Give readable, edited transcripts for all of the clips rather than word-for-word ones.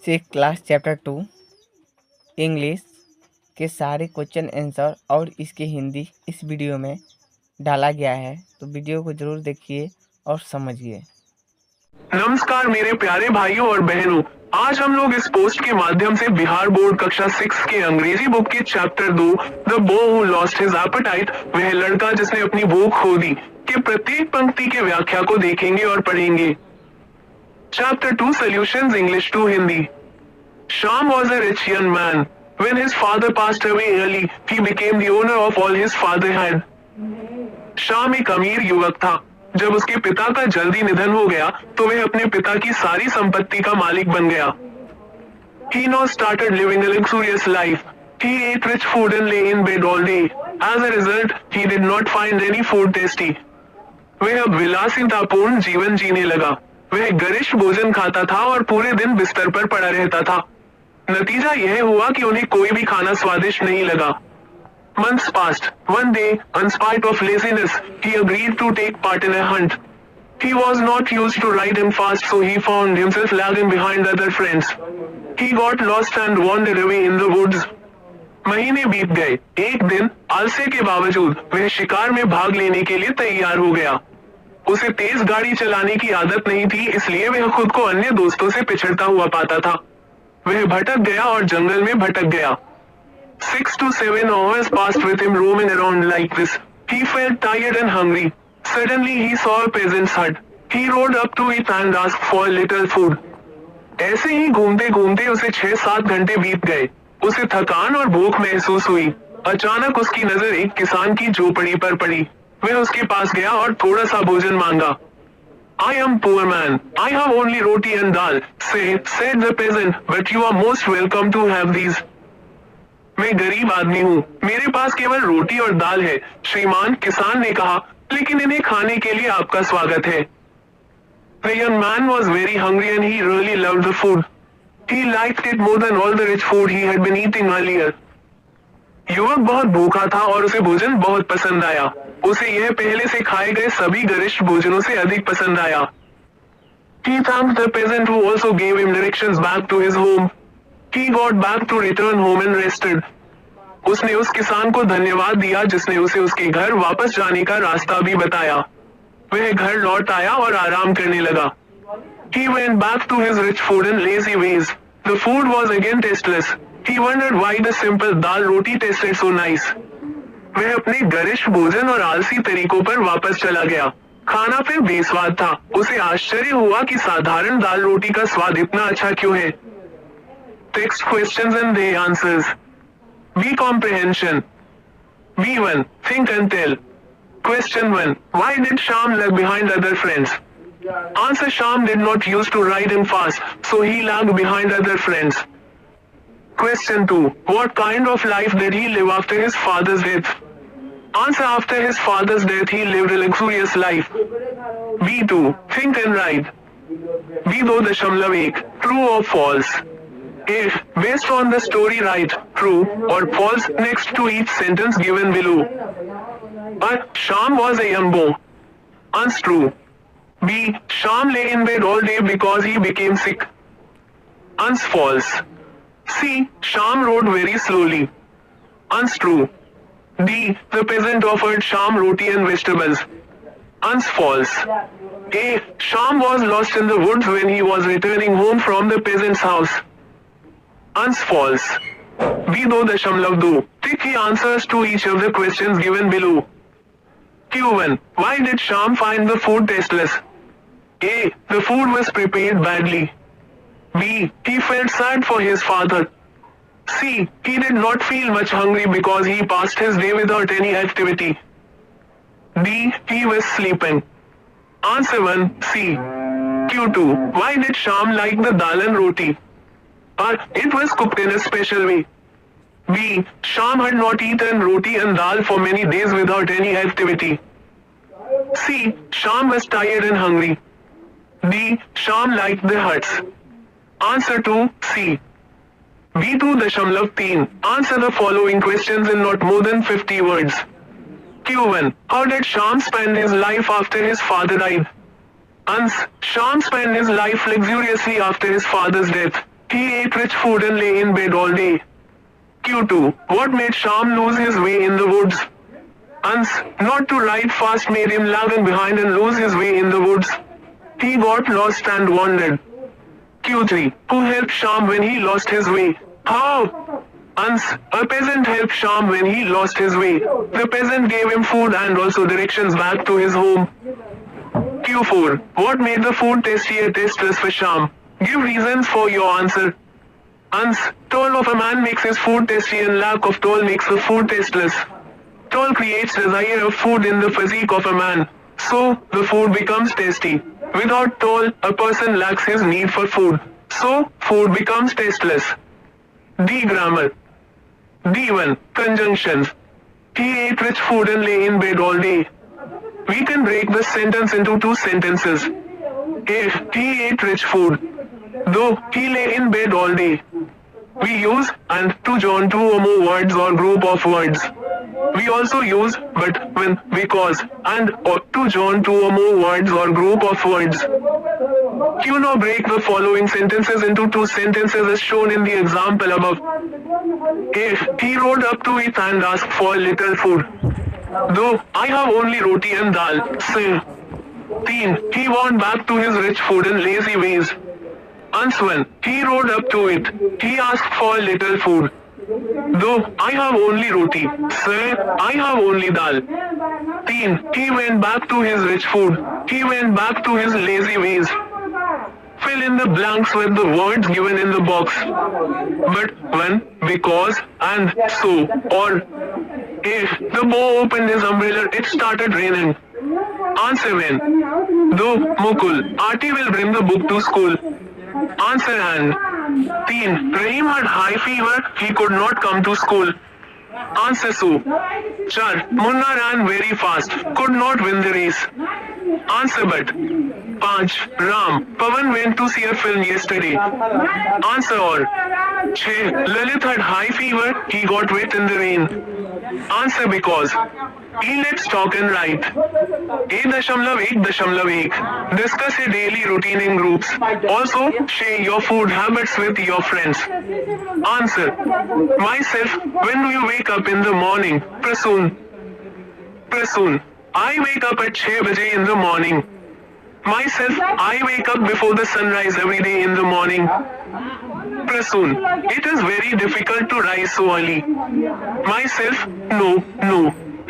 Six class chapter 2 English के सारे question answer और इसकी हिंदी इस वीडियो में डाला गया है, तो वीडियो को जरूर देखिए और समझिए। नमस्कार मेरे प्यारे भाइयों और बहनों, आज हम लोग इस पोस्ट के माध्यम से बिहार बोर्ड कक्षा 6 के अंग्रेजी बुक के chapter 2 the boy who lost his appetite, वह लड़का जिसने अपनी भूख खो दी, के प्रत्येक पंक्ति के व्याख्या को देखेंगे और पढ़ेंगे। Chapter 2 solutions English to Hindi. Shyam was a rich young man. When his father passed away early, he became the owner of all his father had. Shyam एक अमीर युवक था। जब उसके पिता का जल्दी निधन हो गया तो वह अपने पिता की सारी संपत्ति का मालिक बन गया। He now started living a luxurious life. He ate rich food and lay in bed all day. As a result, he did not find any food tasty. वह अब विलासितापूर्ण जीवन जीने लगा। वह गरिष्ठ भोजन खाता था और पूरे दिन बिस्तर पर पड़ा रहता था। नतीजा यह हुआ कि उन्हें कोई भी खाना स्वादिष्ट नहीं लगा। Months passed. One day, in spite of laziness, he agreed to take part in a hunt. He was not used to ride and fast, so he found himself lagging behind other friends. He got lost and wandered away in the woods. महीने बीत गए। एक दिन आलस्य के बावजूद वह शिकार में भाग लेने के लिए तैयार हो गया। उसे तेज गाड़ी चलाने की आदत नहीं थी, इसलिए वह खुद को अन्य दोस्तों से पिछड़ता हुआ पाता था। वह भटक गया और जंगल में भटक गया। 6 to 7 hours passed with him roaming around like this. He felt tired and hungry. Suddenly he saw a peasant's hut. He rode up to it and asked for a little food. ऐसे ही घूमते घूमते उसे 6-7 घंटे बीत गए। उसे थकान और भूख महसूस हुई। अचानक उसकी नजर एक किसान की झोपड़ी पर पड़ी। वह उसके पास गया और थोड़ा सा भोजन मांगा। I am poor man. I have only roti and dal, said the peasant, but you are most welcome to have these. मैं गरीब आदमी हूँ, मेरे पास केवल रोटी और दाल है, श्रीमान, किसान ने कहा, लेकिन इन्हें खाने के लिए आपका स्वागत है। The young man was very hungry and he really loved the food. He liked it more than all the rich food he had been eating earlier. युवक बहुत भूखा था और उसे भोजन बहुत पसंद आया। उसे यह पहले से खाए गए सभी गरिष्ठ भोजनों से अधिक पसंद आया। He thanked the peasant who also gave him directions back to his home. He got back to return home and rested. उसने उस किसान को धन्यवाद दिया जिसने उसे उसके घर वापस जाने का रास्ता भी बताया। वह घर लौट आया और आराम करने लगा। He went back to his rich food and lazy ways. The food was again tasteless. He wondered why the simple dal roti tasted so nice. वह अपने गरिष्ठ भोजन और आलसी तरीकों पर वापस चला गया। खाना फिर बेस्वाद था। उसे आश्चर्य हुआ कि साधारण दाल रोटी का स्वाद इतना अच्छा क्यों है। Text questions and their answers. B. Comprehension. B1. Think and tell. Question 1. Why did Shyam lag behind other friends? Answer. Shyam did not used to ride and fast, so he lagged behind other friends. Question 2. What kind of life did he live after his father's death? Answer. After his father's death he lived a luxurious life. B2. Think and write. B2.1 True or false? If, based on the story, write true or false next to each sentence given below. But Shyam was a young boy. Ans true. B. Shyam lay in bed all day because he became sick. Ans false. C. Shyam rode very slowly. Ans true. D. The peasant offered Shyam roti and vegetables. Ans false. A. Shyam was lost in the woods when he was returning home from the peasant's house. Ans false. B2.2 Tick the answers to each of the questions given below. Q1. Why did Shyam find the food tasteless? A. The food was prepared badly. B. He felt sad for his father. C. He did not feel much hungry because he passed his day without any activity. D. He was sleeping. Answer 1. C. Q2. Why did Shyam like the dal and roti? It was cooked in a special way. B. Shyam had not eaten roti and dal for many days without any activity. C. Shyam was tired and hungry. D. Shyam liked the huts. Answer 2. C. B2.3 Answer the following questions in not more than 50 words. Q1. How did Shyam spend his life after his father died? Ans. Shyam spent his life luxuriously after his father's death. He ate rich food and lay in bed all day. Q2. What made Sham lose his way in the woods? Ans. Not to ride fast made him lag behind and lose his way in the woods. He got lost and wandered. Q3. Who helped Sham when he lost his way? How? Ans. A peasant helped Sham when he lost his way. The peasant gave him food and also directions back to his home. Q4. What made the food tasty or tasteless for Sham? Give reasons for your answer. Ans. Toll of a man makes his food tasty and lack of toll makes the food tasteless. Toll creates desire of food in the physique of a man. So, the food becomes tasty. Without toll, a person lacks his need for food. So, food becomes tasteless. D. Grammar. D1. Conjunctions. He ate rich food and lay in bed all day. We can break this sentence into two sentences. If he ate rich food, though he lay in bed all day. We use and to join two or more words or group of words. We also use but, when, because, and or to join two or more words or group of words. Q now break the following sentences into two sentences as shown in the example above. If he rode up to it and asked for a little food. Though I have only roti and dal, say. 3. He went back to his rich food and lazy ways. Answer. He rode up to it. He asked for a little food. Though I have only roti, say, I have only dal. 3. He went back to his rich food. He went back to his lazy ways. Fill in the blanks with the words given in the box. But, when, because, and, so, or. If the boy opened his umbrella, it started raining. Answer when. Though, Mukul, Arti will bring the book to school. Answer and. 3. Rahim had high fever, he could not come to school. Answer so. 4. Munna ran very fast, could not win the race. Answer but. 5. Ram, Pawan went to see a film yesterday. Answer or. 6. Lalit had high fever, he got wet in the rain. Answer because. Let's talk and write. 8.1.1. Discuss a daily routine in groups. Also, share your food habits with your friends. Answer. Myself, when do you wake up in the morning? Prasoon. Prasoon. I wake up at 6 baje in the morning. Myself, I wake up before the sunrise every day in the morning. Prasoon. It is very difficult to rise so early. Myself, no.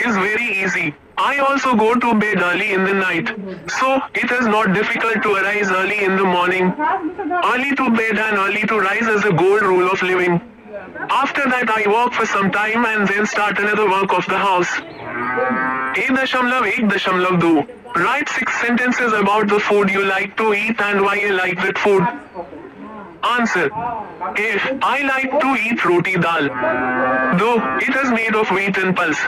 Is very easy. I also go to bed early in the night. So, it is not difficult to arise early in the morning. Early to bed and early to rise is a gold rule of living. After that I walk for some time and then start another work of the house. 8.1.2. Write 6 sentences about the food you like to eat and why you like that food. Answer. If I like to eat roti dal, though it is made of wheat and pulse.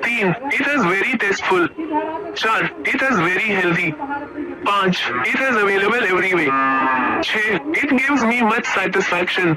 3. It is very tasteful. 4. It is very healthy. 5. It is available everywhere. 6. It gives me much satisfaction.